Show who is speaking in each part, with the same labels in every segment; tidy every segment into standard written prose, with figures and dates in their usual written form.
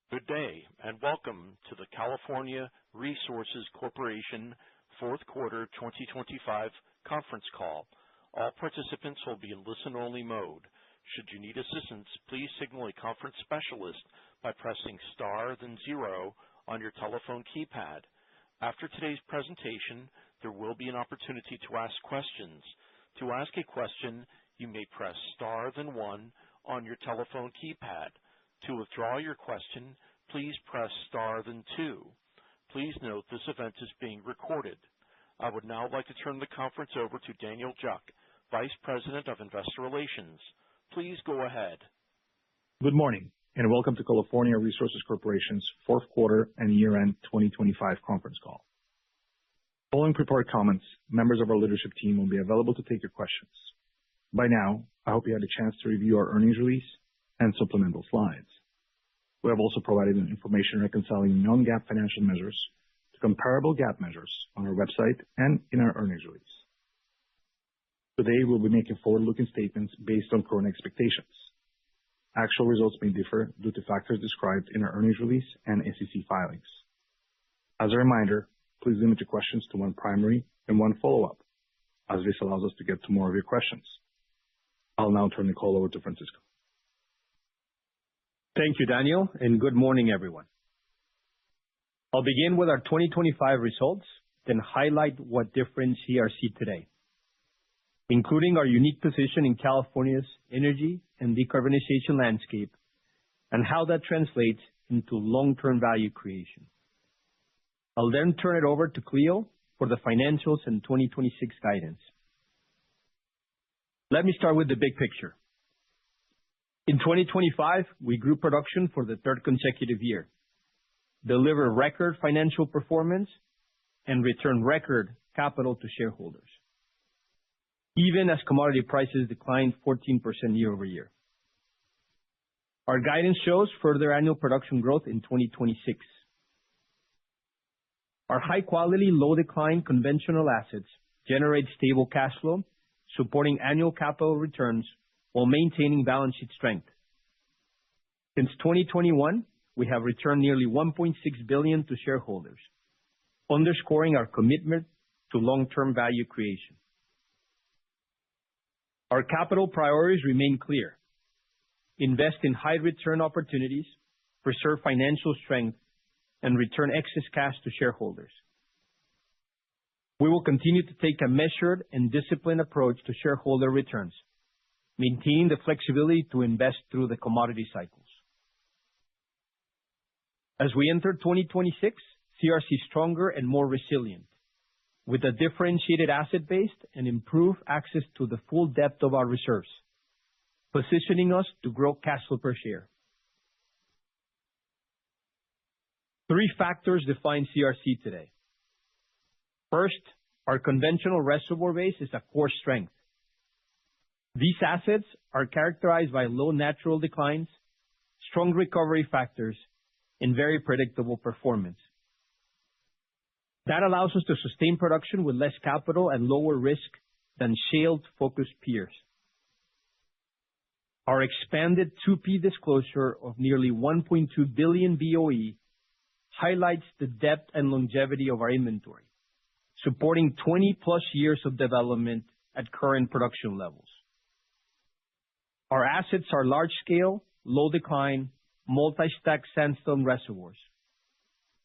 Speaker 1: Good day, and welcome to the California Resources Corporation Fourth Quarter 2025 conference call. All participants will be in listen-only mode. Should you need assistance, please signal a conference specialist by pressing star then zero on your telephone keypad. After today's presentation, there will be an opportunity to ask questions. To ask a question, you may press star then one on your telephone keypad. To withdraw your question, please press star then two. Please note this event is being recorded. I would now like to turn the conference over to Daniel Juck, Vice President of Investor Relations. Please go ahead.
Speaker 2: Good morning, and welcome to California Resources Corporation's fourth quarter and year-end 2025 conference call. Following prepared comments, members of our leadership team will be available to take your questions. By now, I hope you had a chance to review our earnings release and supplemental slides. We have also provided information reconciling non-GAAP financial measures to comparable GAAP measures on our website and in our earnings release. Today, we'll be making forward-looking statements based on current expectations. Actual results may differ due to factors described in our earnings release and SEC filings. As a reminder, please limit your questions to one primary and one follow-up, as this allows us to get to more of your questions. I'll now turn the call over to Francisco.
Speaker 3: Thank you, Daniel, and good morning, everyone. I'll begin with our 2025 results, then highlight what differentiates CRC today, including our unique position in California's energy and decarbonization landscape and how that translates into long-term value creation. I'll then turn it over to Cleo for the financials and 2026 guidance. Let me start with the big picture. In 2025, we grew production for the third consecutive year, delivered record financial performance, and returned record capital to shareholders, even as commodity prices declined 14% year over year. Our guidance shows further annual production growth in 2026. Our high-quality, low-decline conventional assets generate stable cash flow, supporting annual capital returns while maintaining balance sheet strength. Since 2021, we have returned nearly $1.6 billion to shareholders, underscoring our commitment to long-term value creation. Our capital priorities remain clear: invest in high-return opportunities, preserve financial strength, and return excess cash to shareholders. We will continue to take a measured and disciplined approach to shareholder returns, maintaining the flexibility to invest through the commodity cycles. As we enter 2026, CRC is stronger and more resilient, with a differentiated asset base and improved access to the full depth of our reserves, positioning us to grow cash flow per share. Three factors define CRC today. First, our conventional reservoir base is a core strength. These assets are characterized by low natural declines, strong recovery factors, and very predictable performance. That allows us to sustain production with less capital and lower risk than shale-focused peers. Our expanded 2P disclosure of nearly 1.2 billion BOE highlights the depth and longevity of our inventory, supporting 20-plus years of development at current production levels. Our assets are large-scale, low-decline, multi-stack sandstone reservoirs,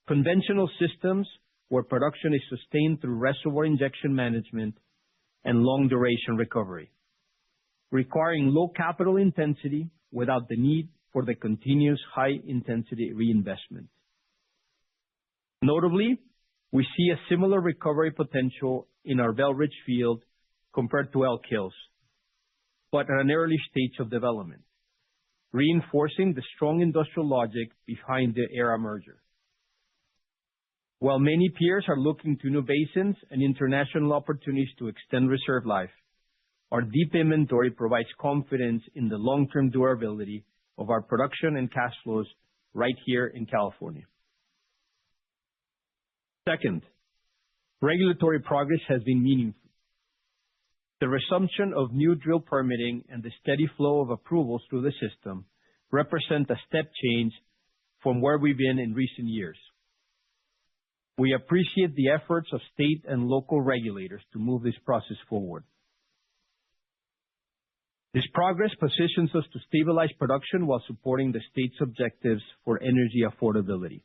Speaker 3: conventional systems where production is sustained through reservoir injection management and long-duration recovery, requiring low capital intensity without the need for the continuous high-intensity reinvestment. Notably, we see a similar recovery potential in our Bell Ridge field compared to Elk Hills, but at an early stage of development, reinforcing the strong industrial logic behind the Aera merger. While many peers are looking to new basins and international opportunities to extend reserve life, our deep inventory provides confidence in the long-term durability of our production and cash flows right here in California. Second, regulatory progress has been meaningful. The resumption of new drill permitting and the steady flow of approvals through the system represent a step change from where we've been in recent years. We appreciate the efforts of state and local regulators to move this process forward. This progress positions us to stabilize production while supporting the state's objectives for energy affordability.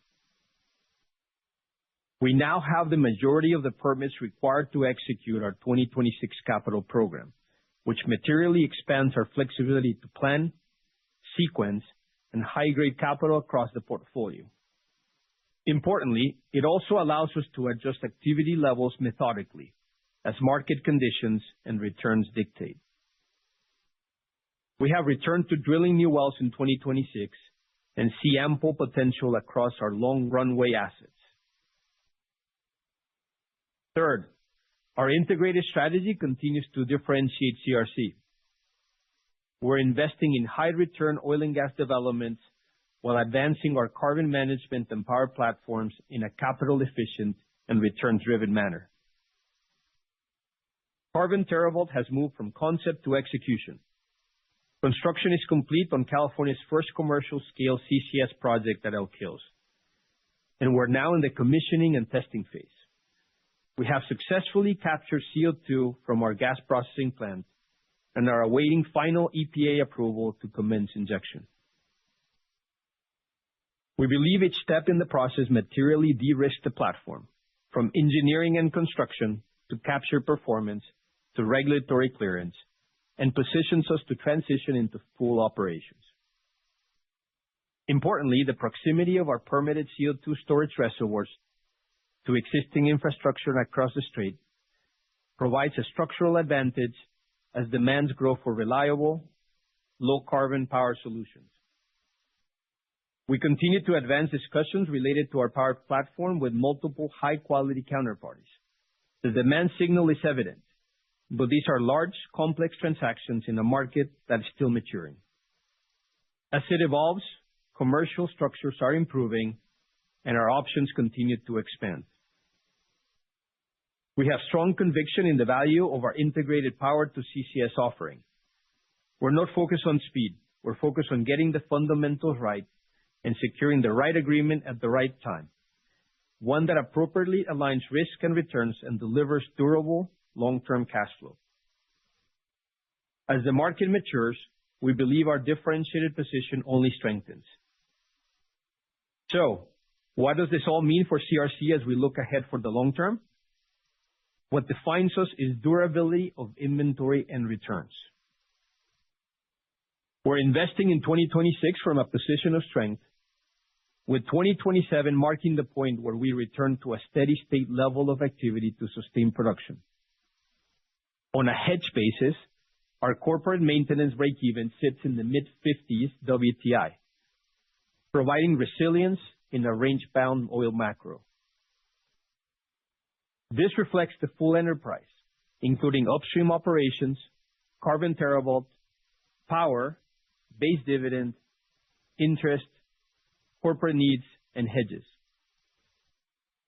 Speaker 3: We now have the majority of the permits required to execute our 2026 capital program, which materially expands our flexibility to plan, sequence, and high-grade capital across the portfolio. Importantly, it also allows us to adjust activity levels methodically as market conditions and returns dictate. We have returned to drilling new wells in 2026 and see ample potential across our long runway assets. Third, our integrated strategy continues to differentiate CRC. We're investing in high-return oil and gas developments while advancing our carbon management and power platforms in a capital-efficient and returns-driven manner. Carbon TerraVault has moved from concept to execution. Construction is complete on California's first commercial-scale CCS project at Elk Hills, and we're now in the commissioning and testing phase. We have successfully captured CO2 from our gas processing plant and are awaiting final EPA approval to commence injection. We believe each step in the process materially de-risks the platform, from engineering and construction to capture performance to regulatory clearance, and positions us to transition into full operations. Importantly, the proximity of our permitted CO2 storage reservoirs to existing infrastructure across the strait provides a structural advantage as demands grow for reliable, low-carbon power solutions. We continue to advance discussions related to our power platform with multiple high-quality counterparties. The demand signal is evident, but these are large, complex transactions in a market that is still maturing. As it evolves, commercial structures are improving, and our options continue to expand. We have strong conviction in the value of our integrated power to CCS offering. We're not focused on speed. We're focused on getting the fundamentals right and securing the right agreement at the right time, one that appropriately aligns risk and returns and delivers durable, long-term cash flow. As the market matures, we believe our differentiated position only strengthens. So, what does this all mean for CRC as we look ahead for the long term? What defines us is durability of inventory and returns. We're investing in 2026 from a position of strength, with 2027 marking the point where we return to a steady state level of activity to sustain production. On a hedge basis, our corporate maintenance breakeven sits in the mid-50s WTI, providing resilience in a range-bound oil macro. This reflects the full enterprise, including upstream operations, carbon TerraVault, power, base dividend, interest, corporate needs, and hedges.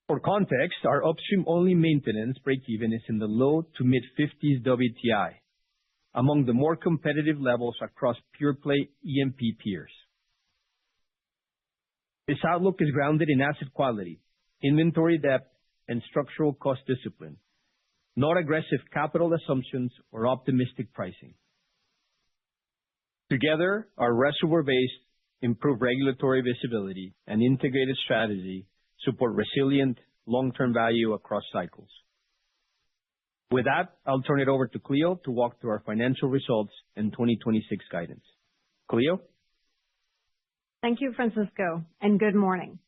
Speaker 3: For context, our upstream-only maintenance breakeven is in the low to mid-50s WTI, among the more competitive levels across pure-play E&P peers. This outlook is grounded in asset quality, inventory depth, and structural cost discipline, not aggressive capital assumptions or optimistic pricing. Together, our reservoir-based, improved regulatory visibility, and integrated strategy support resilient, long-term value across cycles. With that, I'll turn it over to Cleo to walk through our financial results and 2026 guidance. Cleo?
Speaker 4: Thank you, Francisco, and good morning.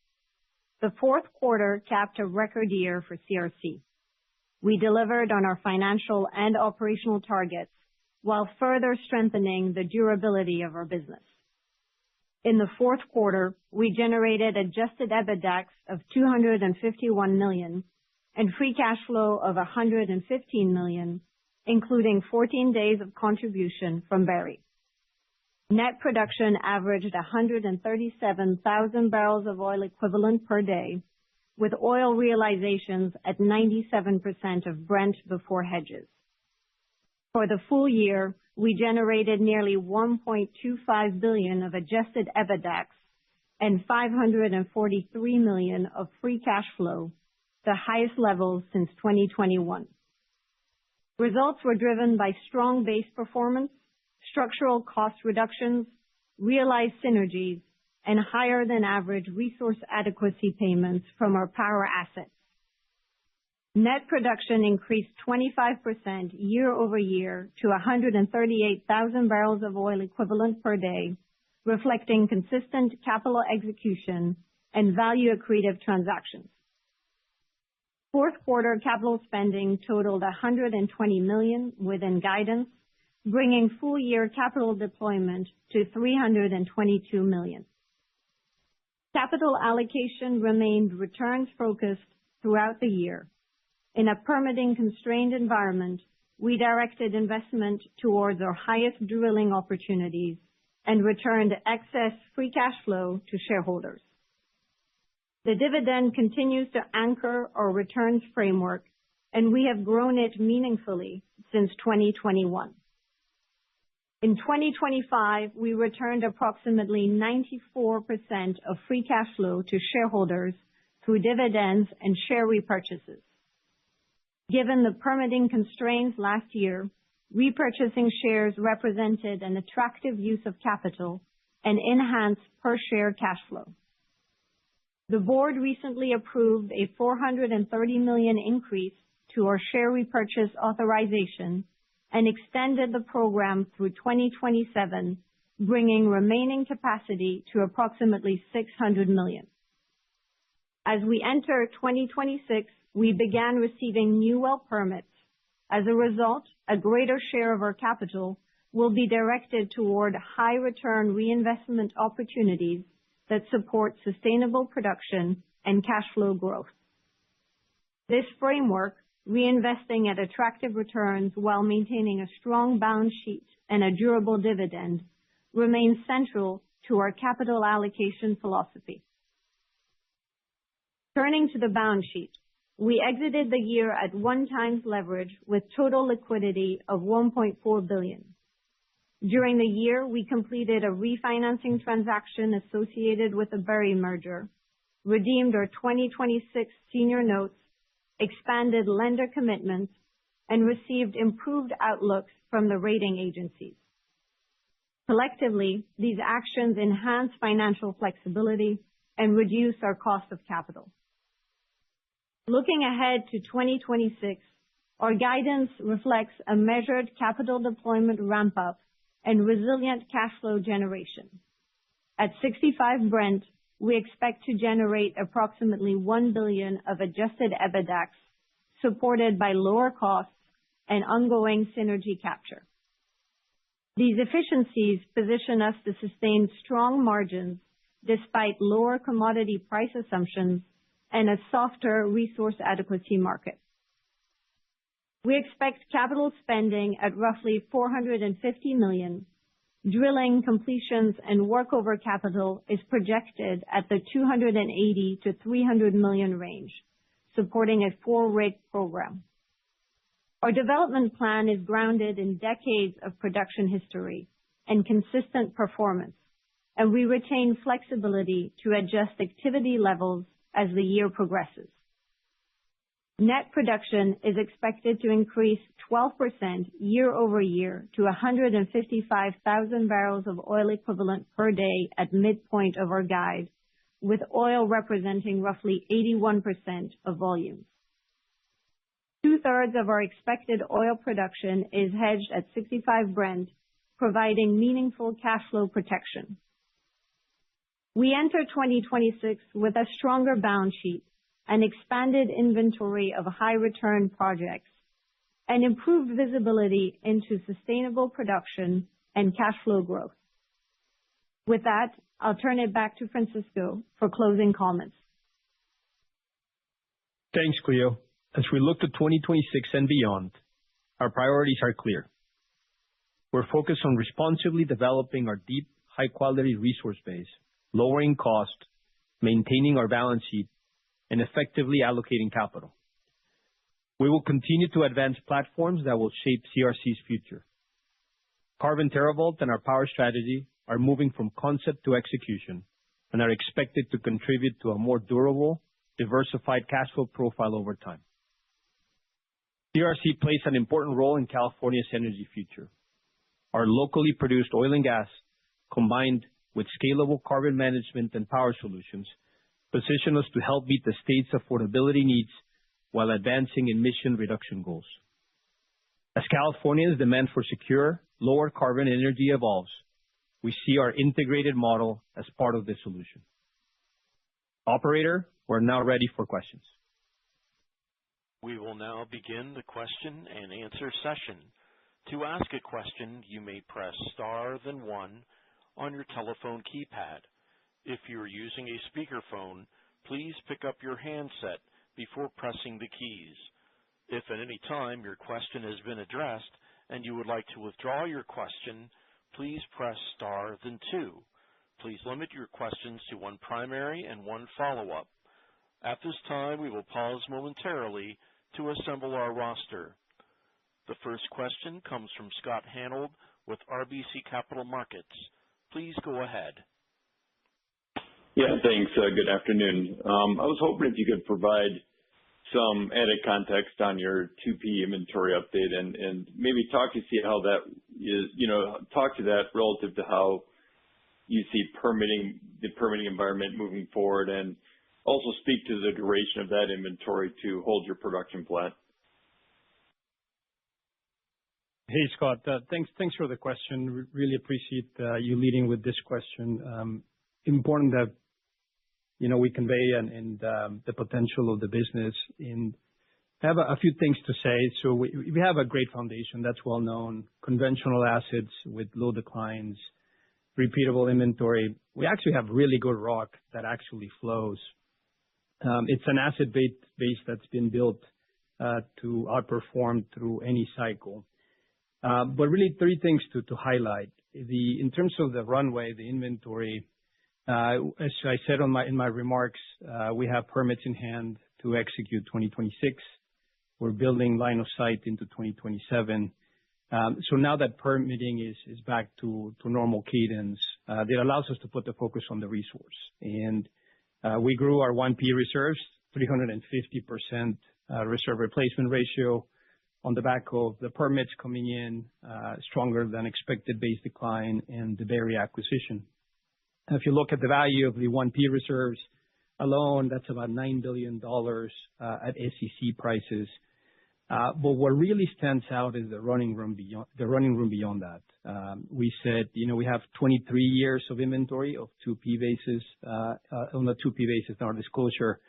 Speaker 4: The fourth quarter capped a record year for CRC. We delivered on our financial and operational targets while further strengthening the durability of our business. In the fourth quarter, we generated adjusted EBITDAX of $251 million and free cash flow of $115 million, including 14 days of contribution from Berry. Net production averaged 137,000 barrels of oil equivalent per day, with oil realizations at 97% of Brent before hedges. For the full year, we generated nearly $1.25 billion of adjusted EBITDAX and $543 million of free cash flow, the highest level since 2021. Results were driven by strong base performance, structural cost reductions, realized synergies, and higher than average resource adequacy payments from our power assets. Net production increased 25% year-over-year to 138,000 barrels of oil equivalent per day, reflecting consistent capital execution and value accretive transactions. Fourth quarter capital spending totaled $120 million within guidance, bringing full year capital deployment to $322 million. Capital allocation remained returns focused throughout the year. In a permitting constrained environment, we directed investment towards our highest drilling opportunities and returned excess free cash flow to shareholders. The dividend continues to anchor our returns framework, and we have grown it meaningfully since 2021. In 2025, we returned approximately 94% of free cash flow to shareholders through dividends and share repurchases. Given the permitting constraints last year, repurchasing shares represented an attractive use of capital and enhanced per share cash flow. The board recently approved a $430 million increase to our share repurchase authorization and extended the program through 2027, bringing remaining capacity to approximately $600 million. As we enter 2026, we began receiving new well permits. As a result, a greater share of our capital will be directed toward high return reinvestment opportunities that support sustainable production and cash flow growth. This framework, reinvesting at attractive returns while maintaining a strong balance sheet and a durable dividend, remains central to our capital allocation philosophy. Turning to the balance sheet, we exited the year at 1x leverage with total liquidity of $1.4 billion. During the year, we completed a refinancing transaction associated with the Berry merger, redeemed our 2026 senior notes, expanded lender commitments, and received improved outlooks from the rating agencies. Collectively, these actions enhance financial flexibility and reduce our cost of capital. Looking ahead to 2026, our guidance reflects a measured capital deployment ramp up and resilient cash flow generation. At $65 Brent, we expect to generate approximately $1 billion of adjusted EBITDAX, supported by lower costs and ongoing synergy capture. These efficiencies position us to sustain strong margins despite lower commodity price assumptions and a softer resource adequacy market. We expect capital spending at roughly $450 million. Drilling, completions, and workover capital is projected at the $280 to $300 million range, supporting a 4-rig program. Our development plan is grounded in decades of production history and consistent performance, and we retain flexibility to adjust activity levels as the year progresses. Net production is expected to increase 12% year-over-year to 155,000 barrels of oil equivalent per day at midpoint of our guide, with oil representing roughly 81% of volumes. 2/3 of our expected oil production is hedged at $65 Brent, providing meaningful cash flow protection. We enter 2026 with a stronger balance sheet, an expanded inventory of high return projects, and improved visibility into sustainable production and cash flow growth. With that, I'll turn it back to Francisco for closing comments.
Speaker 3: Thanks, Cleo. As we look to 2026 and beyond, our priorities are clear. We're focused on responsibly developing our deep, high-quality resource base, lowering cost, maintaining our balance sheet, and effectively allocating capital. We will continue to advance platforms that will shape CRC's future. Carbon TerraVault and our power strategy are moving from concept to execution, and are expected to contribute to a more durable, diversified cash flow profile over time. CRC plays an important role in California's energy future. Our locally produced oil and gas, combined with scalable carbon management and power solutions, position us to help meet the state's affordability needs while advancing emission reduction goals. As California's demand for secure, lower carbon energy evolves, we see our integrated model as part of the solution. Operator, we're now ready for questions.
Speaker 1: We will now begin the question and answer session. To ask a question, you may press star then one on your telephone keypad. If you are using a speakerphone, please pick up your handset before pressing the keys. If at any time your question has been addressed and you would like to withdraw your question, please press star then two. Please limit your questions to one primary and one follow-up. At this time, we will pause momentarily to assemble our roster. The first question comes from Scott Hanold with RBC Capital Markets. Please go ahead.
Speaker 5: Yeah, thanks. Good afternoon. I was hoping if you could provide some added context on your 2P inventory update and maybe talk to see how that is, talk to that relative to how you see the permitting environment moving forward, and also speak to the duration of that inventory to hold your production flat.
Speaker 3: Hey, Scott. Thanks for the question. Really appreciate you leading with this question. Important that we convey and the potential of the business. And I have a few things to say. So we have a great foundation that's well known, conventional assets with low declines, repeatable inventory. We actually have really good rock that actually flows. It's an asset base that's been built to outperform through any cycle. But really three things to highlight. In terms of the runway, the inventory, as I said in my remarks, we have permits in hand to execute 2026. We're building line of sight into 2027. So now that permitting is back to normal cadence, it allows us to put the focus on the resource. And we grew our 1P reserves, 350% reserve replacement ratio on the back of the permits coming in, stronger than expected base decline, and the Berry acquisition. If you look at the value of the 1P reserves alone, that's about $9 billion at SEC prices. But what really stands out is the running room beyond that. We said, we have 23 years of inventory of 2P basis, on the 2P basis in our disclosure.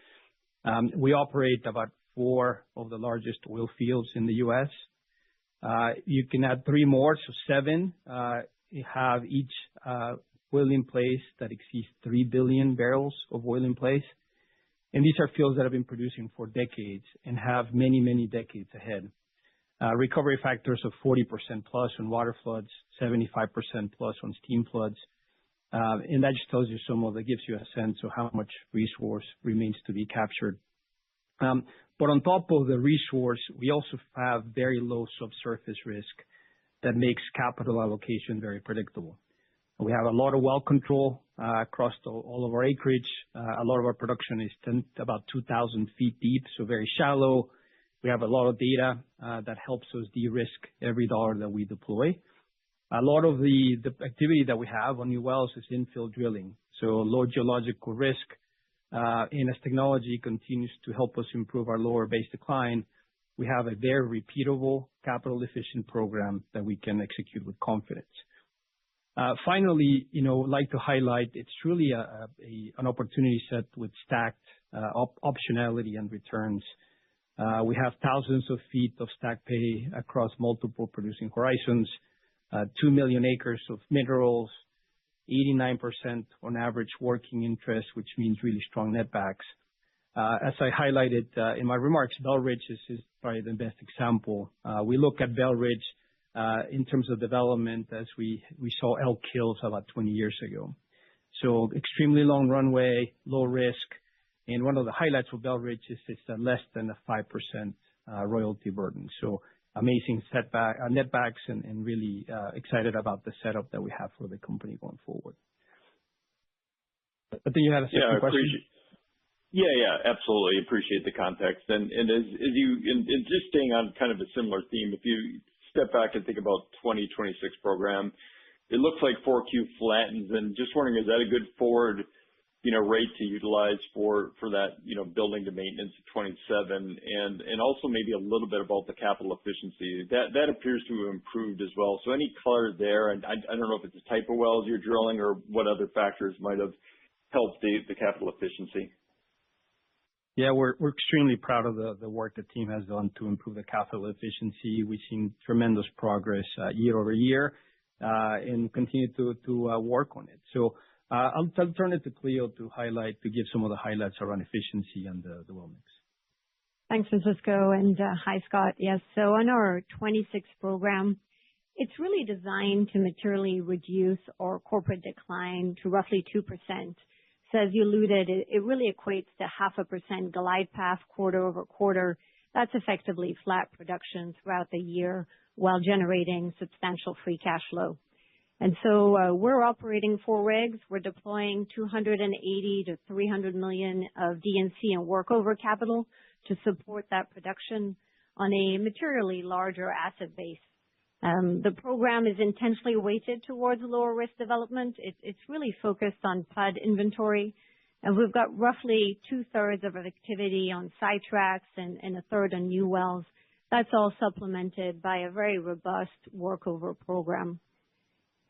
Speaker 3: We operate about 4 of the largest oil fields in the U.S. You can add 3 more, so 7 have each oil in place that exceeds 3 billion barrels of oil in place. And these are fields that have been producing for decades and have many, many decades ahead. Recovery factors of 40% plus on water floods, 75% plus on steam floods. And that just tells you gives you a sense of how much resource remains to be captured. But on top of the resource, we also have very low subsurface risk that makes capital allocation very predictable. We have a lot of well control across all of our acreage. A lot of our production is about 2,000 feet deep, so very shallow. We have a lot of data that helps us de-risk every dollar that we deploy. A lot of the activity that we have on new wells is infill drilling, so low geological risk. And as technology continues to help us improve our lower base decline, we have a very repeatable, capital-efficient program that we can execute with confidence. Finally, like to highlight, it's truly an opportunity set with stacked optionality and returns. We have thousands of feet of stacked pay across multiple producing horizons, 2 million acres of minerals, 89% on average working interest, which means really strong netbacks. As I highlighted in my remarks, Belridge is probably the best example. We look at Belridge in terms of development as we saw Elk Hills about 20 years ago. So extremely long runway, low risk. And one of the highlights for Belridge is it's less than a 5% royalty burden. So amazing netbacks and really excited about the setup that we have for the company going forward. think you had a second question.
Speaker 5: Yeah, absolutely. Appreciate the context. And just staying on kind of a similar theme, if you step back and think about 2026 program, it looks like 4Q flattens, and just wondering, is that a good forward, rate to utilize for that, building to maintenance of 27, and also maybe a little bit about the capital efficiency that appears to have improved as well. So any color there, and I don't know if it's the type of wells you're drilling or what other factors might have helped the capital efficiency.
Speaker 3: Yeah, we're extremely proud of the work the team has done to improve the capital efficiency. We've seen tremendous progress year over year, and continue to work on it. So I'll turn it to Cleo to give some of the highlights around efficiency and the well mix.
Speaker 4: Thanks, Francisco, and hi, Scott. Yes, so on our 26 program, it's really designed to materially reduce our corporate decline to roughly 2%. So as you alluded, it really equates to 0.5% glide path quarter over quarter. That's effectively flat production throughout the year while generating substantial free cash flow. And so we're operating 4 rigs. We're deploying $280 to $300 million of D&C and workover capital to support that production on a materially larger asset base. The program is intentionally weighted towards lower risk development. It's really focused on PUD inventory, and we've got roughly 2/3 of our activity on sidetracks and 1/3 on new wells. That's all supplemented by a very robust workover program.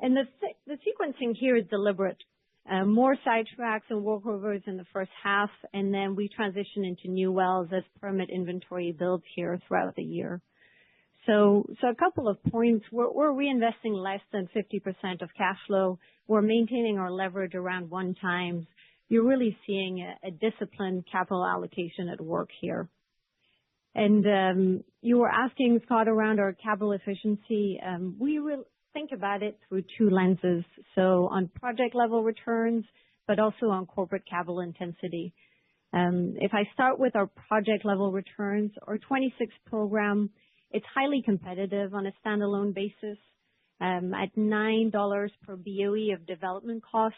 Speaker 4: And the sequencing here is deliberate. More sidetracks and workovers in the first half, and then we transition into new wells as permit inventory builds here throughout the year. So a couple of points. We're reinvesting less than 50% of cash flow. We're maintaining our leverage around 1x. You're really seeing a disciplined capital allocation at work here. And you were asking, Scott, around our capital efficiency. We will think about it through 2 lenses. So on project level returns, but also on corporate capital intensity. If I start with our project level returns, our 26 program, it's highly competitive on a standalone basis. At $9 per BOE of development cost,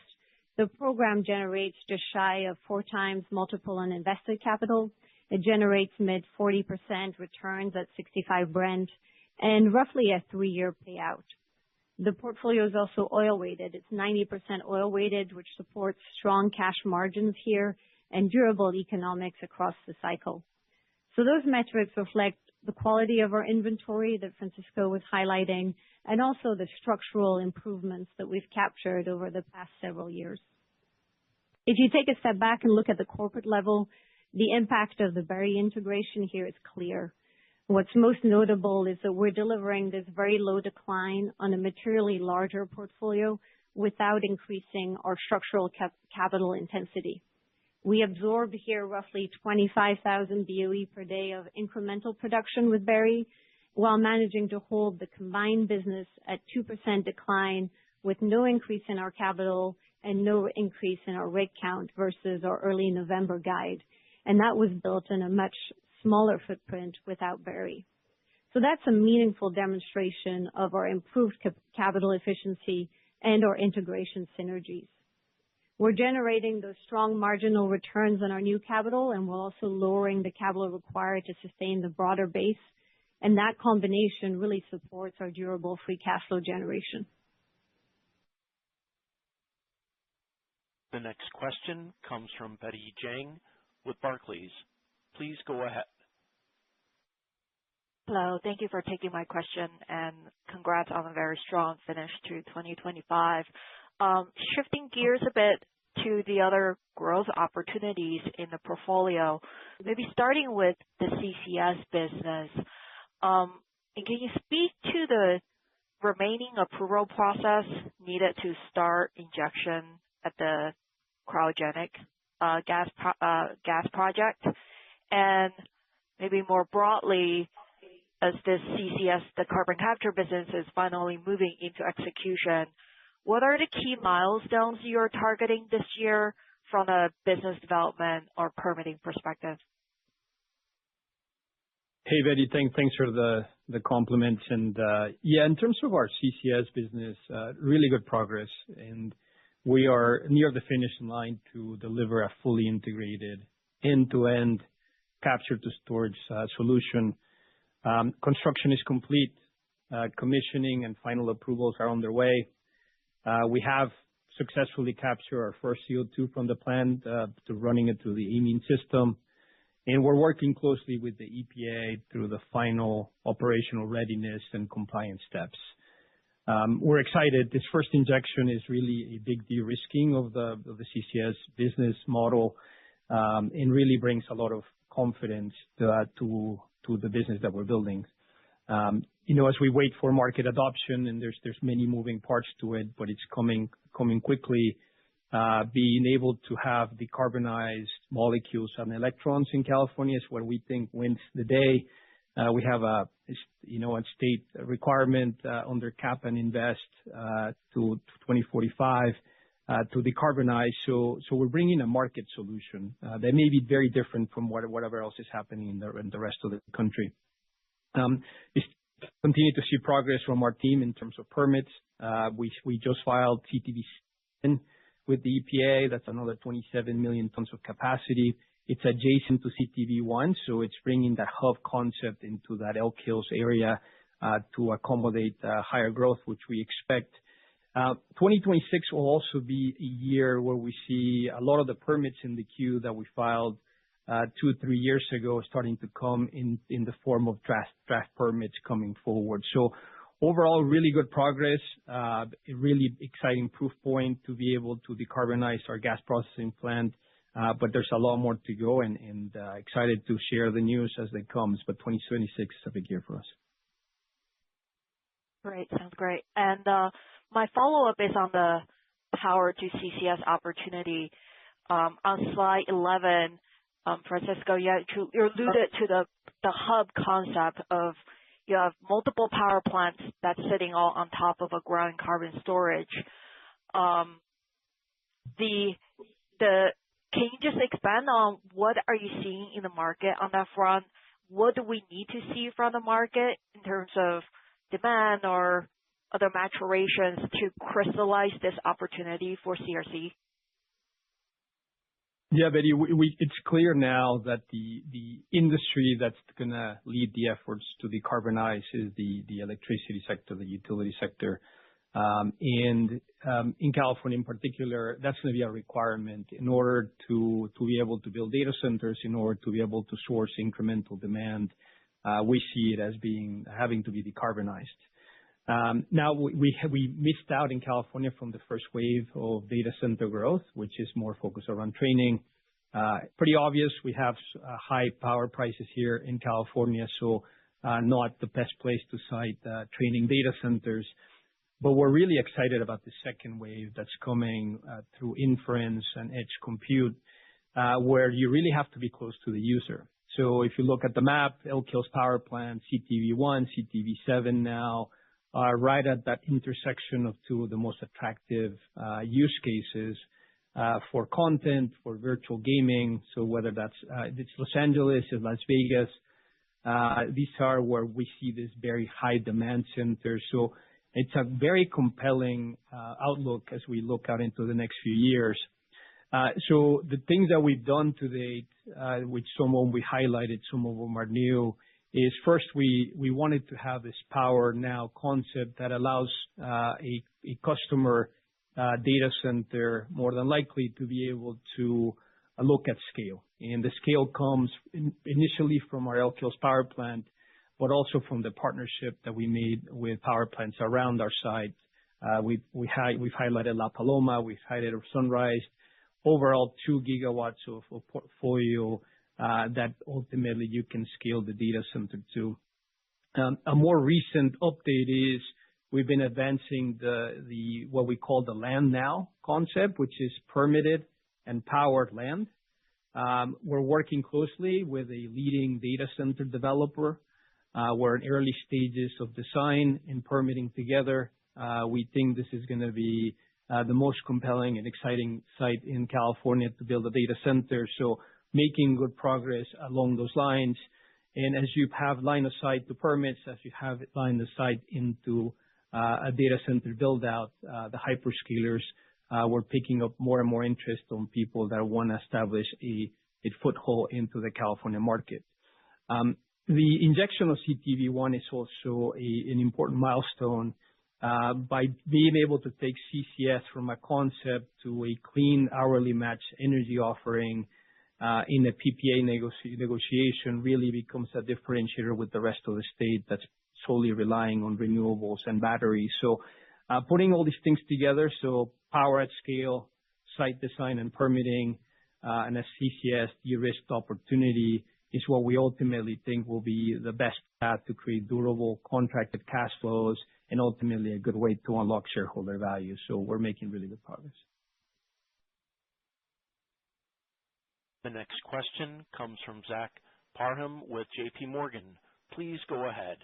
Speaker 4: the program generates just shy of 4x multiple on invested capital. It generates mid 40% returns at 65 Brent and roughly a 3-year payout. The portfolio is also oil weighted. It's 90% oil weighted, which supports strong cash margins here and durable economics across the cycle. So those metrics reflect the quality of our inventory that Francisco was highlighting, and also the structural improvements that we've captured over the past several years. If you take a step back and look at the corporate level, the impact of the Berry integration here is clear. What's most notable is that we're delivering this very low decline on a materially larger portfolio without increasing our structural capital intensity. We absorbed here roughly 25,000 BOE per day of incremental production with Berry, while managing to hold the combined business at 2% decline with no increase in our capital and no increase in our rig count versus our early November guide. And that was built in a much smaller footprint without Berry. So that's a meaningful demonstration of our improved capital efficiency and our integration synergies. We're generating those strong marginal returns on our new capital, and we're also lowering the capital required to sustain the broader base. And that combination really supports our durable free cash flow generation.
Speaker 1: The next question comes from Betty Jiang with Barclays. Please go ahead.
Speaker 6: Hello. Thank you for taking my question, and congrats on a very strong finish to 2025. Shifting gears a bit to the other growth opportunities in the portfolio, maybe starting with the CCS business. And can you speak to the remaining approval process needed to start injection at the cryogenic gas project? And maybe more broadly, as this CCS, the carbon capture business, is finally moving into execution, what are the key milestones you're targeting this year from a business development or permitting perspective?
Speaker 3: Hey, Betty, thanks for the compliments. And yeah, in terms of our CCS business, really good progress. And we are near the finish line to deliver a fully integrated end-to-end capture-to-storage solution. Construction is complete. Commissioning and final approvals are underway. We have successfully captured our first CO2 from the plant to running it through the amine system. And we're working closely with the EPA through the final operational readiness and compliance steps. We're excited. This first injection is really a big de-risking of the CCS business model and really brings a lot of confidence to the business that we're building. As we wait for market adoption, and there's many moving parts to it, but it's coming quickly. Being able to have decarbonized molecules and electrons in California is what we think wins the day. We have a state requirement under cap and invest to 2045 to decarbonize. So we're bringing a market solution that may be very different from whatever else is happening in the rest of the country. We continue to see progress from our team in terms of permits. We just filed CTV with the EPA. That's another 27 million tons of capacity. It's adjacent to CTV1, so it's bringing that hub concept into that Elk Hills area to accommodate higher growth, which we expect. 2026 will also be a year where we see a lot of the permits in the queue that we filed 2 or 3 years ago starting to come in the form of draft permits coming forward. So overall, really good progress, a really exciting proof point to be able to decarbonize our gas processing plant. But there's a lot more to go and excited to share the news as it comes. But 2026 is a big year for us.
Speaker 6: Great. Sounds great. And my follow-up is on the power to CCS opportunity. On slide 11, Francisco, you alluded to the hub concept of you have multiple power plants that's sitting all on top of a growing carbon storage. Can you just expand on what are you seeing in the market on that front? What do we need to see from the market in terms of demand or other maturations to crystallize this opportunity for CRC?
Speaker 3: Yeah, Betty, it's clear now that the industry that's going to lead the efforts to decarbonize is the electricity sector, the utility sector. And in California in particular, that's going to be a requirement in order to be able to build data centers, in order to be able to source incremental demand. We see it as having to be decarbonized. Now, we missed out in California from the first wave of data center growth, which is more focused around training. Pretty obvious, we have high power prices here in California, so not the best place to site training data centers. But we're really excited about the second wave that's coming through inference and edge compute, where you really have to be close to the user. So if you look at the map, Elk Hills Power Plant, CTV1, CTV7 now, are right at that intersection of two of the most attractive use cases for content, for virtual gaming. So whether it's Los Angeles or Las Vegas, these are where we see this very high demand center. So it's a very compelling outlook as we look out into the next few years. So the things that we've done to date, which some of them we highlighted, some of them are new, is first we wanted to have this power now concept that allows a customer data center more than likely to be able to look at scale. And the scale comes initially from our Elk Hills Power Plant, but also from the partnership that we made with power plants around our site. We've highlighted La Paloma, we've highlighted Sunrise, overall 2 gigawatts of portfolio that ultimately you can scale the data center to. A more recent update is we've been advancing the what we call the land now concept, which is permitted and powered land. We're working closely with a leading data center developer. We're in early stages of design and permitting together. We think this is going to be the most compelling and exciting site in California to build a data center. So making good progress along those lines. And as you have line of sight to permits, as you have line of sight into a data center build out, the hyperscalers we're picking up more and more interest on people that want to establish a foothold into the California market. The injection of CTV1 is also an important milestone by being able to take CCS from a concept to a clean hourly matched energy offering in a PPA negotiation really becomes a differentiator with the rest of the state that's solely relying on renewables and batteries. So putting all these things together, so power at scale, site design and permitting, and a CCS de-risked opportunity is what we ultimately think will be the best path to create durable contracted cash flows and ultimately a good way to unlock shareholder value. So we're making really good progress.
Speaker 1: The next question comes from Zach Parham with JP Morgan. Please go ahead.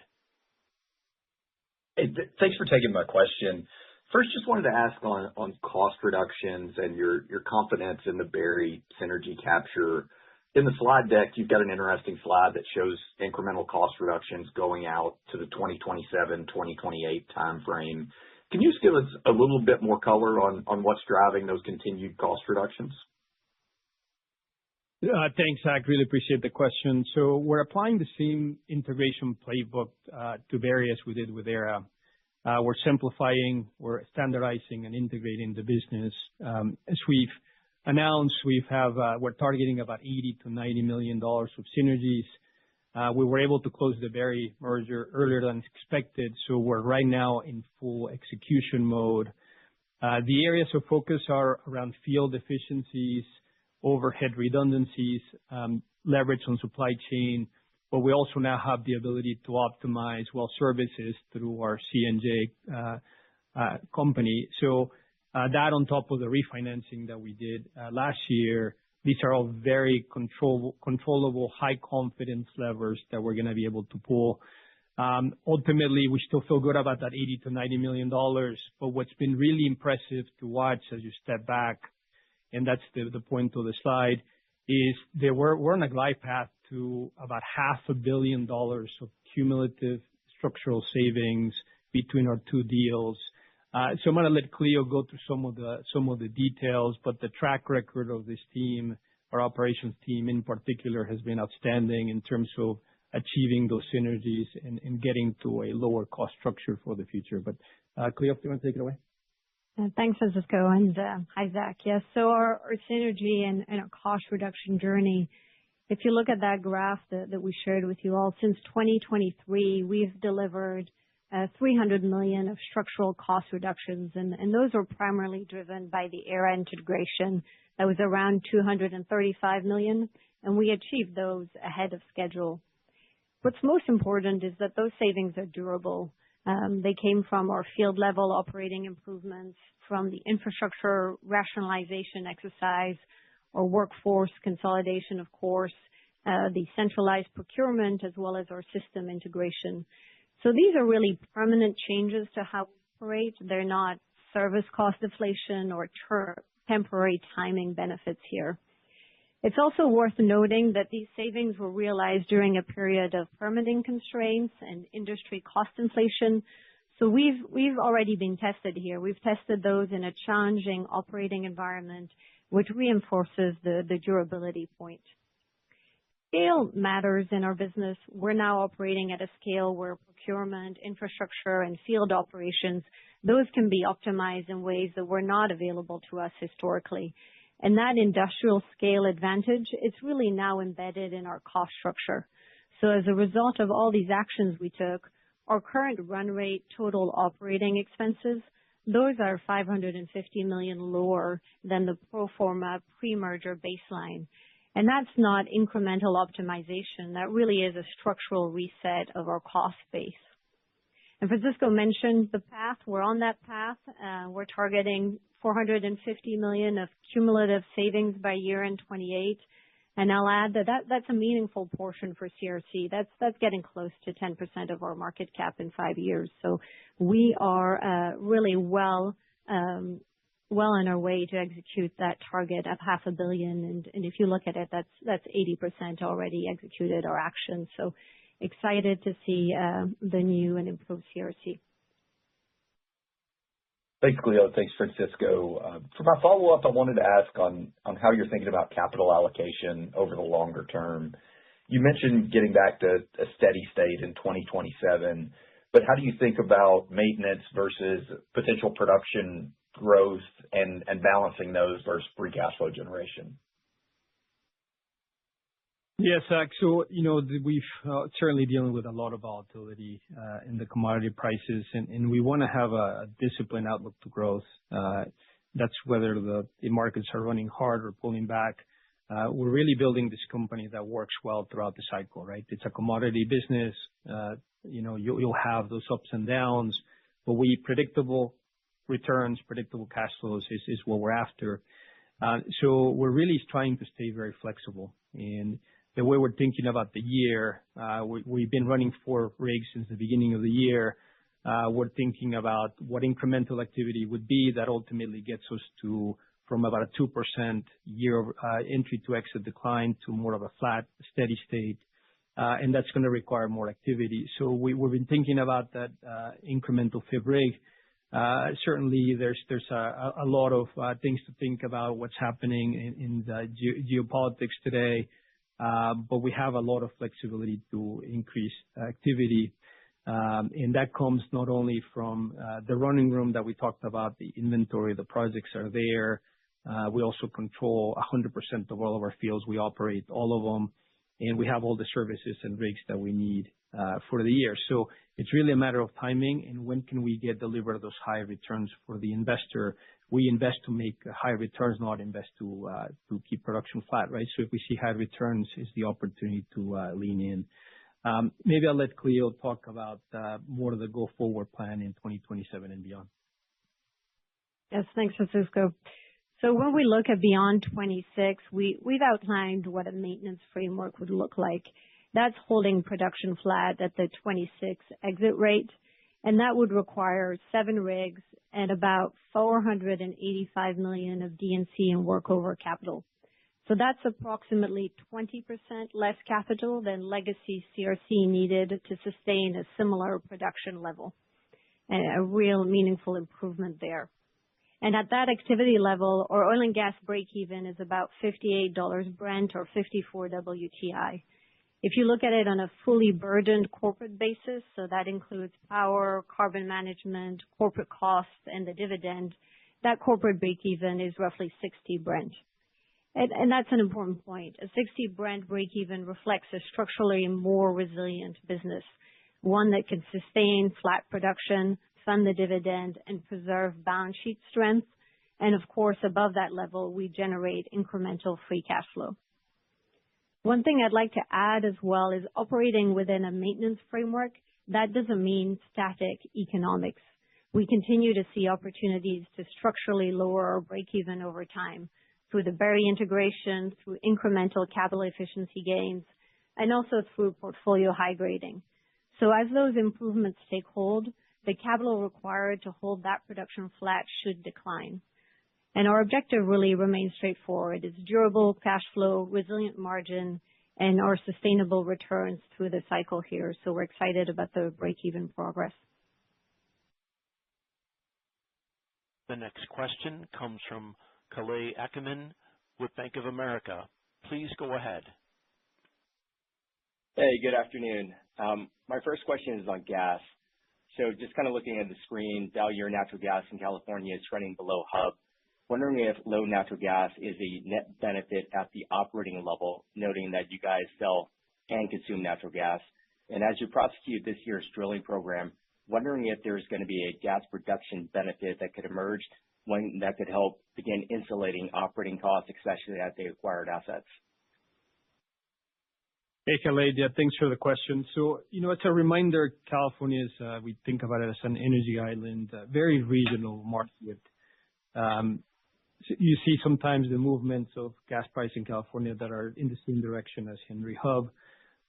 Speaker 7: Hey, thanks for taking my question. First, just wanted to ask on cost reductions and your confidence in the Berry synergy capture. In the slide deck, you've got an interesting slide that shows incremental cost reductions going out to the 2027-2028 timeframe. Can you just give us a little bit more color on what's driving those continued cost reductions?
Speaker 3: Thanks, Zach. Really appreciate the question. So we're applying the same integration playbook to Berry as we did with Aera. We're simplifying, we're standardizing and integrating the business. As we've announced, we're targeting about $80 to $90 million of synergies. We were able to close the Berry merger earlier than expected, so we're right now in full execution mode. The areas of focus are around field efficiencies, overhead redundancies, leverage on supply chain, but we also now have the ability to optimize well services through our C&J company. So that on top of the refinancing that we did last year, these are all very controllable, high confidence levers that we're going to be able to pull. Ultimately, we still feel good about that $80 to $90 million, but what's been really impressive to watch as you step back, and that's the point of the slide, is that we're on a glide path to about $500 million of cumulative structural savings between our two deals. So I'm going to let Cleo go through some of the details, but the track record of this team, our operations team in particular, has been outstanding in terms of achieving those synergies and getting to a lower cost structure for the future. But Cleo, do you want to take it away?
Speaker 4: Thanks, Francisco, and hi, Zach. Yes, so our synergy and our cost reduction journey, if you look at that graph that we shared with you all, since 2023, we've delivered $300 million of structural cost reductions, and those were primarily driven by the Aera integration. That was around $235 million, and we achieved those ahead of schedule. What's most important is that those savings are durable. They came from our field level operating improvements, from the infrastructure rationalization exercise, or workforce consolidation, of course, the centralized procurement, as well as our system integration. So these are really permanent changes to how we operate. They're not service cost deflation or temporary timing benefits here. It's also worth noting that these savings were realized during a period of permitting constraints and industry cost inflation. So we've already been tested here. We've tested those in a challenging operating environment, which reinforces the durability point. Scale matters in our business. We're now operating at a scale where procurement, infrastructure, and field operations, those can be optimized in ways that were not available to us historically. And that industrial scale advantage, it's really now embedded in our cost structure. So as a result of all these actions we took, our current run rate total operating expenses, those are $550 million lower than the pro forma pre-merger baseline. And that's not incremental optimization. That really is a structural reset of our cost base. And Francisco mentioned the path. We're on that path. We're targeting $450 million of cumulative savings by year-end 28. And I'll add that's a meaningful portion for CRC. That's getting close to 10% of our market cap in 5 years. So we are really well on our way to execute that target of $500 million. And if you look at it, that's 80% already executed our action. So excited to see the new and improved CRC.
Speaker 7: Thanks, Cleo. Thanks, Francisco. For my follow-up, I wanted to ask on how you're thinking about capital allocation over the longer term. You mentioned getting back to a steady state in 2027, but how do you think about maintenance versus potential production growth and balancing those versus free cash flow generation?
Speaker 3: Yes, Zach. So, we've certainly dealing with a lot of volatility in the commodity prices, and we want to have a disciplined outlook to growth. That's whether the markets are running hard or pulling back. We're really building this company that works well throughout the cycle, right? It's a commodity business. You'll have those ups and downs, but predictable returns, predictable cash flows is what we're after. So we're really trying to stay very flexible. And the way we're thinking about the year, we've been running 4 rigs since the beginning of the year. We're thinking about what incremental activity would be that ultimately gets us from about a 2% year entry to exit decline to more of a flat, steady state. And that's going to require more activity. So we've been thinking about that incremental fifth rig. Certainly, there's a lot of things to think about what's happening in the geopolitics today. But we have a lot of flexibility to increase activity. And that comes not only from the running room that we talked about, the inventory, the projects are there. We also control 100% of all of our fields. We operate all of them, and we have all the services and rigs that we need for the year. So it's really a matter of timing and when can we deliver those high returns for the investor. We invest to make high returns, not invest to keep production flat, right? So if we see high returns, it's the opportunity to lean in. Maybe I'll let Cleo talk about more of the go-forward plan in 2027 and beyond.
Speaker 4: Yes, thanks, Francisco. So when we look at beyond 26, we've outlined what a maintenance framework would look like. That's holding production flat at the 26 exit rate, and that would require 7 rigs and about $485 million of D&C and workover capital. So that's approximately 20% less capital than legacy CRC needed to sustain a similar production level, and a real meaningful improvement there. And at that activity level, our oil and gas break-even is about $58 Brent or $54 WTI. If you look at it on a fully burdened corporate basis, so that includes power, carbon management, corporate costs, and the dividend, that corporate break-even is roughly 60 Brent. And that's an important point. A 60 Brent break-even reflects a structurally more resilient business, one that can sustain flat production, fund the dividend, and preserve balance sheet strength. And of course, above that level, we generate incremental free cash flow. One thing I'd like to add as well is operating within a maintenance framework. That doesn't mean static economics. We continue to see opportunities to structurally lower our break-even over time through the Berry integration, through incremental capital efficiency gains, and also through portfolio high grading. So as those improvements take hold, the capital required to hold that production flat should decline. And our objective really remains straightforward. It's durable cash flow, resilient margin, and our sustainable returns through the cycle here. So we're excited about the break-even progress.
Speaker 1: The next question comes from Kalei Ackerman with Bank of America. Please go ahead.
Speaker 8: Hey, good afternoon. My first question is on gas. So just kind of looking at the screen, Value natural gas in California is running below hub. Wondering if low natural gas is a net benefit at the operating level, noting that you guys sell and consume natural gas. And as you prosecute this year's drilling program, wondering if there's going to be a gas production benefit that could emerge, one that could help begin insulating operating costs, especially at the acquired assets.
Speaker 3: Hey, Kalei, thanks for the question. So, it's a reminder, California is, we think about it as an energy island, very regional market. You see sometimes the movements of gas price in California that are in the same direction as Henry Hub,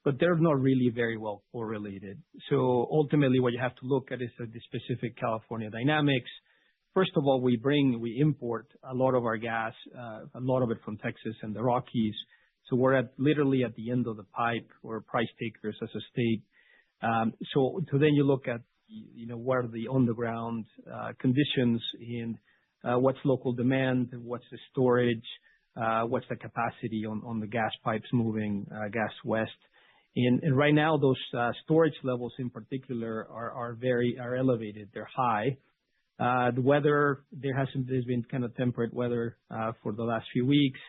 Speaker 3: but they're not really very well correlated. So ultimately what you have to look at is the specific California dynamics. First of all, we import a lot of our gas, a lot of it from Texas and the Rockies. So we're literally at the end of the pipe. We're price takers as a state. So then you look at what are the on-the-ground conditions and what's local demand, what's the storage, what's the capacity on the gas pipes moving gas west. And right now, those storage levels in particular are elevated. They're high. The weather, there's been kind of temperate weather for the last few weeks.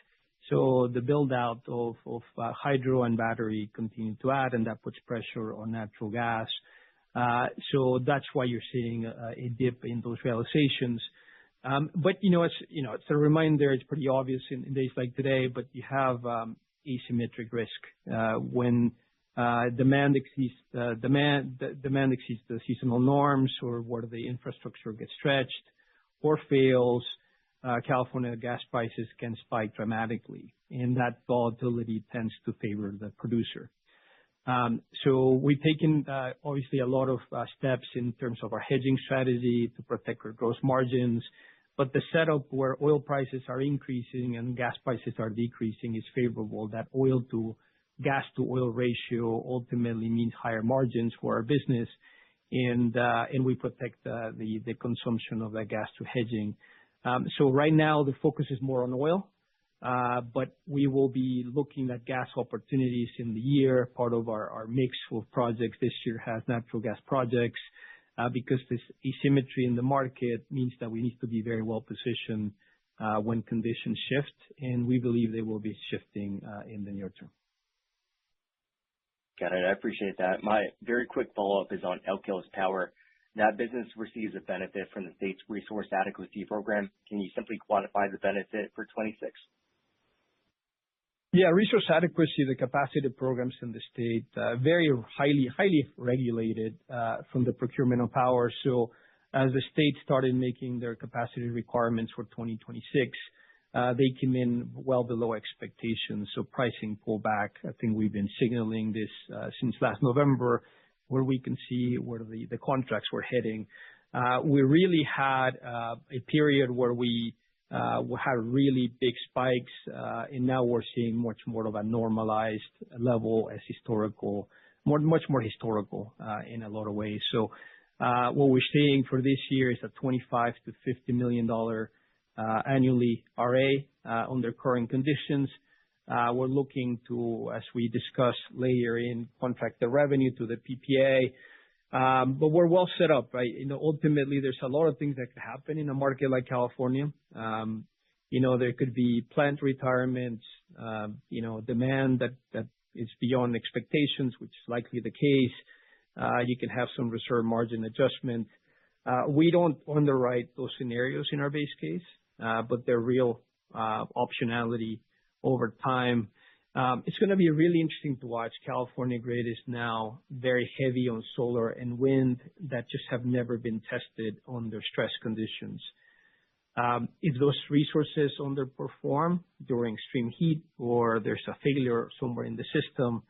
Speaker 3: So the build out of hydro and battery continue to add, and that puts pressure on natural gas. So that's why you're seeing a dip in those realizations. But it's a reminder. It's pretty obvious in days like today. But you have asymmetric risk when demand exceeds the seasonal norms, or where the infrastructure gets stretched or fails. California gas prices can spike dramatically, and that volatility tends to favor the producer. So we've taken obviously a lot of steps in terms of our hedging strategy to protect our gross margins. But the setup where oil prices are increasing and gas prices are decreasing is favorable. That oil to gas to oil ratio ultimately means higher margins for our business, and we protect the consumption of that gas through hedging. So right now the focus is more on oil, but we will be looking at gas opportunities in the year. Part of our mix of projects this year has natural gas projects, because this asymmetry in the market means that we need to be very well positioned when conditions shift, and we believe they will be shifting in the near term.
Speaker 8: Got it. I appreciate that. My very quick follow-up is on Elk Hills Power. That business receives a benefit from the state's resource adequacy program. Can you simply quantify the benefit for 26?
Speaker 3: Yeah, resource adequacy, the capacity programs in the state, very highly regulated from the procurement of power. So as the state started making their capacity requirements for 2026, they came in well below expectations. So pricing pullback. I think we've been signaling this since last November, where we can see where the contracts were heading. We really had a period where we had really big spikes, and now we're seeing much more of a normalized level as historical, much more historical in a lot of ways. So what we're seeing for this year is a $25 to $50 million annually RA under current conditions. We're looking to, as we discussed, layer in contracted revenue to the PPA. But we're well set up, right? Ultimately, there's a lot of things that could happen in a market like California. There could be plant retirements, demand that is beyond expectations, which is likely the case. You can have some reserve margin adjustment. We don't underwrite those scenarios in our base case, but they're real optionality over time. It's going to be really interesting to watch. California grid is now very heavy on solar and wind that just have never been tested under stress conditions. If those resources underperform during extreme heat, or there's a failure somewhere in the system,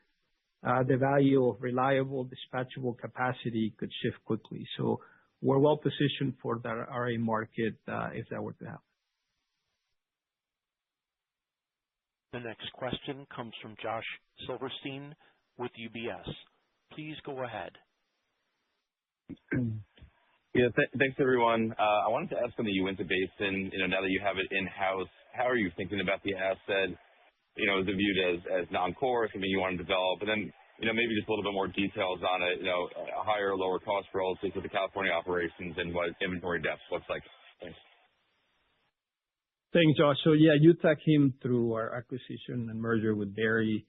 Speaker 3: the value of reliable dispatchable capacity could shift quickly. So we're well positioned for that RA market if that were to happen.
Speaker 1: The next question comes from Josh Silverstein with UBS. Please go ahead.
Speaker 9: Yeah, thanks everyone. I wanted to ask on the Uinta Basin, now that you have it in-house, how are you thinking about the asset? Is it viewed as non-core, something you want to develop? And then, maybe just a little bit more details on it, a higher or lower cost relative to the California operations and what inventory depth looks like. Thanks.
Speaker 3: Thanks, Josh. So yeah, Utah came through our acquisition and merger with Berry,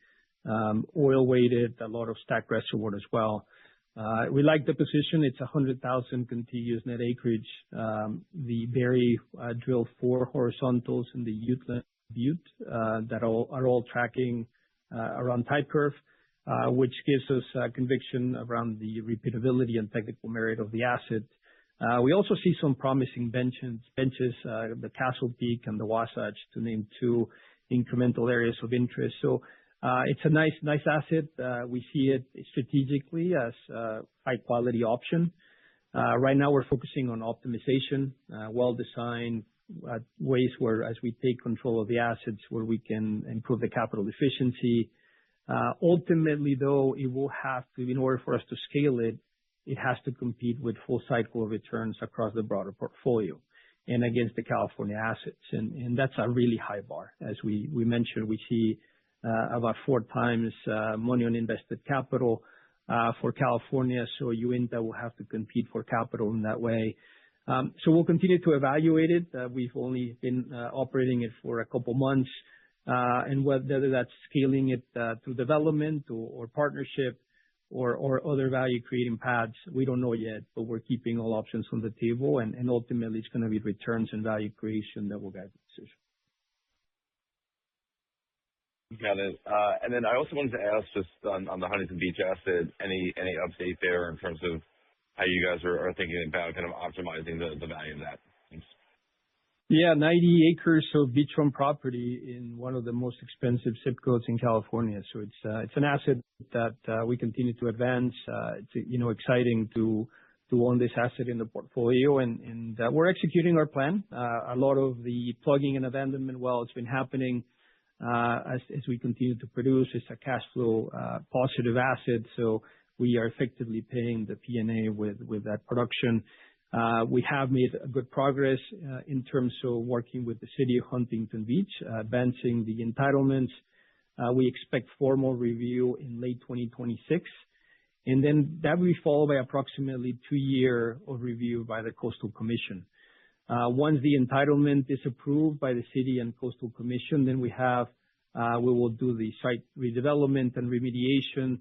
Speaker 3: oil weighted, a lot of stacked reservoir as well. We like the position. It's 100,000 contiguous net acreage. The Berry drilled 4 horizontals in the Uteland Butte that are all tracking around type curve, which gives us conviction around the repeatability and technical merit of the asset. We also see some promising benches, the Castle Peak and the Wasatch, to name 2 incremental areas of interest. So it's a nice asset. We see it strategically as a high quality option. Right now we're focusing on optimization, well-designed ways where, as we take control of the assets, where we can improve the capital efficiency. Ultimately, though, it will have to, in order for us to scale it, it has to compete with full cycle returns across the broader portfolio and against the California assets. And that's a really high bar. As we mentioned, we see about 4 times money on invested capital for California. So Uinta will have to compete for capital in that way. So we'll continue to evaluate it. We've only been operating it for a couple months, and whether that's scaling it through development or partnership or other value creating paths, we don't know yet, but we're keeping all options on the table, and ultimately it's going to be returns and value creation that will guide the decision.
Speaker 9: Got it. And then I also wanted to ask just on the Huntington Beach asset, any update there in terms of how you guys are thinking about kind of optimizing the value of that? Thanks.
Speaker 3: Yeah, 90 acres of beachfront property in one of the most expensive zip codes in California. So it's an asset that we continue to advance. It's exciting to own this asset in the portfolio, and we're executing our plan. A lot of the plugging and abandonment wells has been happening as we continue to produce. It's a cash flow positive asset, so we are effectively paying the P&A with that production. We have made good progress in terms of working with the city of Huntington Beach, advancing the entitlements. We expect formal review in late 2026, and then that will be followed by approximately 2 years of review by the Coastal Commission. Once the entitlement is approved by the city and Coastal Commission, then we will do the site redevelopment and remediation.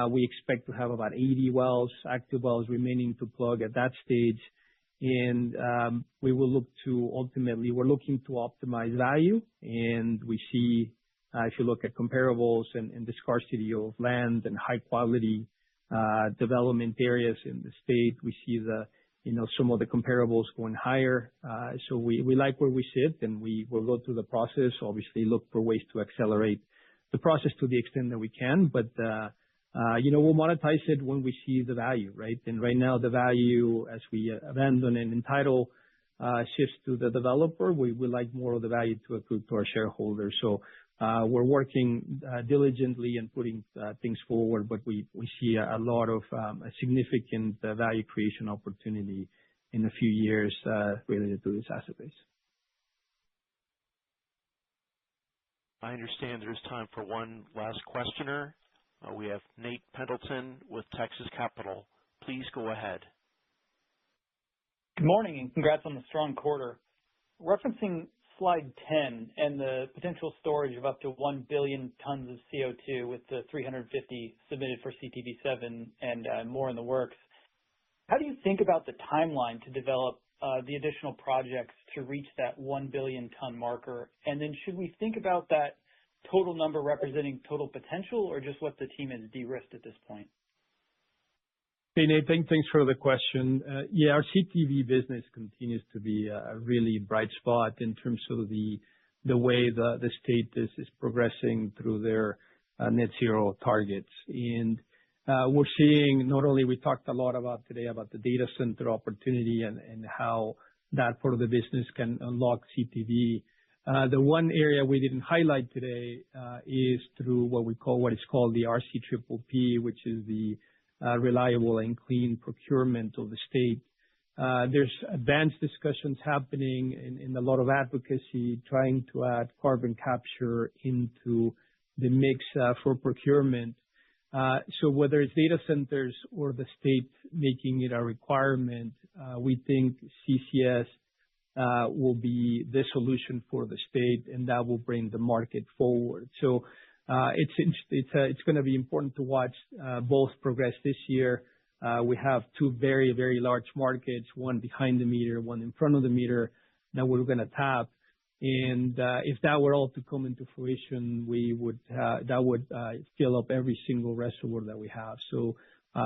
Speaker 3: We expect to have about 80 wells, active wells remaining to plug at that stage. And we will look to ultimately, we're looking to optimize value. And we see, if you look at comparables and the scarcity of land and high quality development areas in the state, we see some of the comparables going higher. So we like where we sit, and we will go through the process, obviously look for ways to accelerate the process to the extent that we can. But we'll monetize it when we see the value, right? And right now, the value as we abandon and entitle shifts to the developer. We like more of the value to accrue to our shareholders. So we're working diligently and putting things forward, but we see a lot of a significant value creation opportunity in a few years related to this asset base.
Speaker 1: I understand there's time for one last questioner. We have Nate Pendleton with Texas Capital. Please go ahead.
Speaker 10: Good morning, and congrats on the strong quarter. Referencing slide 10 and the potential storage of up to 1 billion tons of CO2 with the 350 submitted for CTV7 and more in the works, how do you think about the timeline to develop the additional projects to reach that 1 billion ton marker? And then should we think about that total number representing total potential, or just what the team has de-risked at this point?
Speaker 3: Hey, Nate, thanks for the question. Yeah, our CTV business continues to be a really bright spot in terms of the way the state is progressing through their net zero targets. And we're seeing not only, we talked a lot about today about the data center opportunity and how that part of the business can unlock CTV. The one area we didn't highlight today is through what is called the RCPP, which is the reliable and clean procurement of the state. There's advanced discussions happening in a lot of advocacy trying to add carbon capture into the mix for procurement. So whether it's data centers or the state making it a requirement, we think CCS will be the solution for the state, and that will bring the market forward. So it's going to be important to watch both progress this year. We have 2 very, very large markets, one behind the meter, one in front of the meter, that we're going to tap. And if that were all to come into fruition, that would fill up every single reservoir that we have. So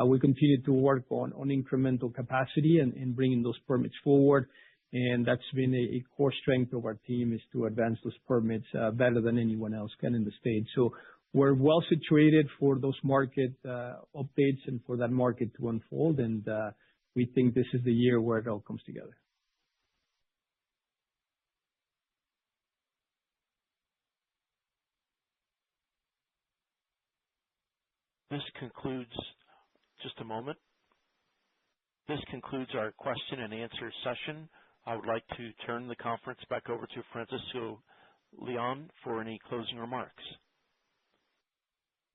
Speaker 3: we continue to work on incremental capacity and bringing those permits forward. And that's been a core strength of our team, is to advance those permits better than anyone else can in the state. So we're well situated for those market updates and for that market to unfold. And we think this is the year where it all comes together.
Speaker 1: This concludes, just a moment. This concludes our question and answer session. I would like to turn the conference back over to Francisco Leon for any closing remarks.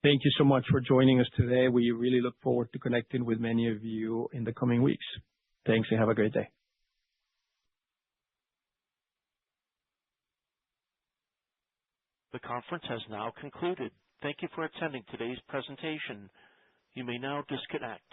Speaker 3: Thank you so much for joining us today. We really look forward to connecting with many of you in the coming weeks. Thanks and have a great day.
Speaker 1: The conference has now concluded. Thank you for attending today's presentation. You may now disconnect.